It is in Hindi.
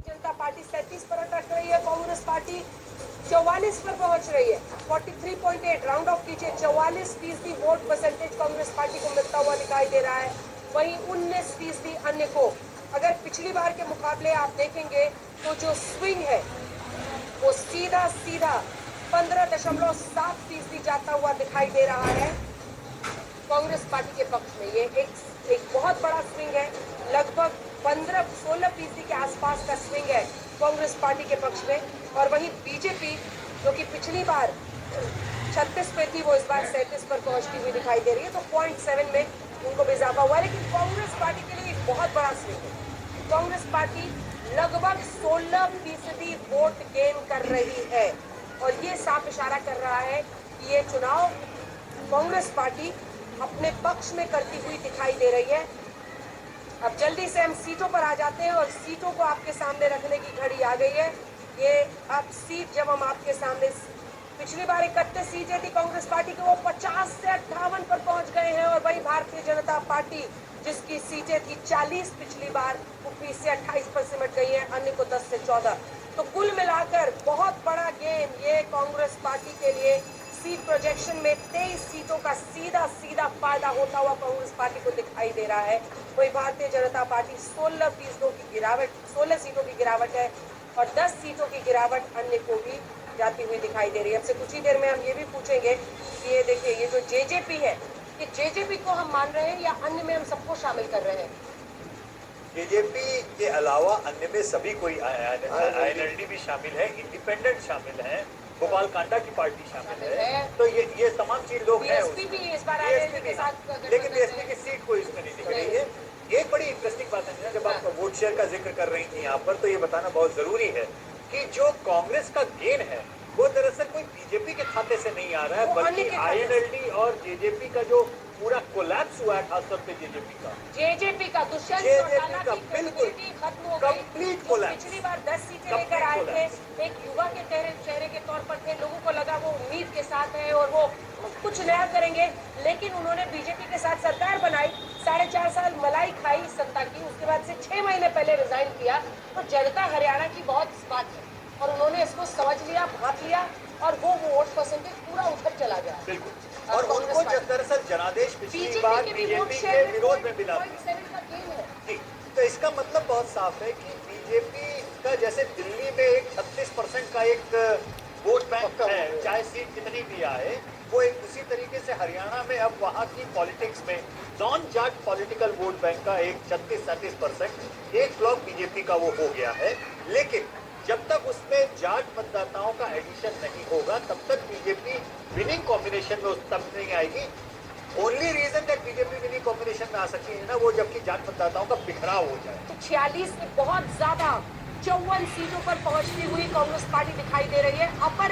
जनता पार्टी 37 पर अटक रही है, कांग्रेस पार्टी 44 पर पहुंच रही है। 43.8 राउंड ऑफ कीजिए, 44% वोट परसेंटेज कांग्रेस पार्टी को मिलता हुआ दिखाई दे रहा है। वहीं 19% अन्य को। अगर पिछली बार के मुकाबले आप देखेंगे तो जो स्विंग है वो सीधा 15.7% जाता हुआ दिखाई दे रहा है कांग्रेस पार्टी के पक्ष में। ये एक बहुत बड़ा स्विंग है, लगभग 15-16% के आसपास का स्विंग है कांग्रेस पार्टी के पक्ष में। और वहीं बीजेपी जो कि पिछली बार 36 पे थी, वो इस बार 37 पर पहुंचती हुई दिखाई दे रही है, तो 0.7 में उनको भी इजाफा हुआ है। लेकिन कांग्रेस पार्टी के लिए एक बहुत बड़ा स्विंग है। कांग्रेस पार्टी लगभग 16% वोट गेन कर रही है और ये साफ इशारा कर रहा है कि ये चुनाव कांग्रेस पार्टी अपने पक्ष में करती हुई दिखाई दे रही है। अब जल्दी से हम सीटों पर आ जाते हैं और सीटों को आपके सामने रखने की घड़ी आ गई है। ये अब सीट जब हम आपके सामने, पिछली बार 31 सीटें थी कांग्रेस पार्टी की, वो 50 से 58 पर पहुंच गए हैं। और वही भारतीय जनता पार्टी जिसकी सीटें थी 40 पिछली बार, वो 20 से 28 पर सिमट गई है, अन्य को 10 से 14। तो कुल मिलाकर बहुत बड़ा गेम ये कांग्रेस पार्टी के लिए। सीट प्रोजेक्शन में 23 सीटों का सीधा फायदा होता हुआ कांग्रेस पार्टी को दिखाई दे रहा है। वही भारतीय जनता पार्टी 16% की गिरावट, 16 सीटों की गिरावट है और 10 सीटों की गिरावट अन्य को भी जाती हुई दिखाई दे रही है। अब से कुछ ही देर में हम ये भी पूछेंगे कि ये देखिए, ये जो जेजेपी है, ये जेजेपी को हम मान रहे हैं या अन्य में हम सबको शामिल कर रहे हैं? जेजेपी के अलावा अन्य में सभी कोई, आईएनएलडी भी शामिल है, इंडिपेंडेंट शामिल है, गोपाल कांडा की पार्टी शामिल है। तो ये तमाम चीज लोग हैं। बीएसपी भी इस बार आईएनएलडी के साथ, लेकिन बीएसपी की सीट कोई इसमें नहीं दिख रही है। एक बड़ी इंटरेस्टिंग बात है, जब आप वोट शेयर का जिक्र कर रही थी यहाँ पर, तो ये बताना बहुत जरूरी है कि जो कांग्रेस का गेन है वो दरअसल कोई बीजेपी के खाते से नहीं आ रहा है, बल्कि आईएनएलडी और जेजेपी का जो पूरा कोलैप्स हुआ है, खासतौर पे जेजेपी का दुष्यंत चौटाला की क्रेडिबिलिटी खत्म हो गई। पिछली बार 10 सीटें लेकर आए थे, एक युवा के चेहरे के तौर पर थे, लोगों को लगा वो उम्मीद के साथ है और वो कुछ नया करेंगे। लेकिन उन्होंने बीजेपी के साथ सरकार बनाई, 4.5 साल मलाई खाई सत्ता की, उसके बाद से 6 महीने पहले रिजाइन किया। तो जनता हरियाणा की बहुत बात है और उन्होंने इसको समझ लिया, भाप लिया और वो वोट परसेंटेज पूरा उतर चला गया। बिल्कुल। और उनको दरअसल जनादेश पिछली बार बीजेपी के विरोध में मिला। जी, तो इसका मतलब बहुत साफ है कि बीजेपी का, जैसे दिल्ली में एक 36% का एक वोट बैंक है, चाहे सीट कितनी भी आए, वो एक उसी तरीके से हरियाणा में अब वहाँ की पॉलिटिक्स में non Jat political vote bank का एक 36-37% एक ब्लॉक बीजेपी का वो हो गया है। लेकिन जब तक उसमें जाट मतदाताओं का एडिशन नहीं होगा, तब तक बीजेपी विनिंग कॉम्बिनेशन में उस तक नहीं आएगी। Only reason that BJP winning combination में आ सकती है ना, वो जबकि जाट मतदाताओं का बिखराव हो जाए। तो 46 में बहुत ज्यादा 54 सीटों पर पहुंचती हुई कांग्रेस पार्टी दिखाई दे रही है। अपर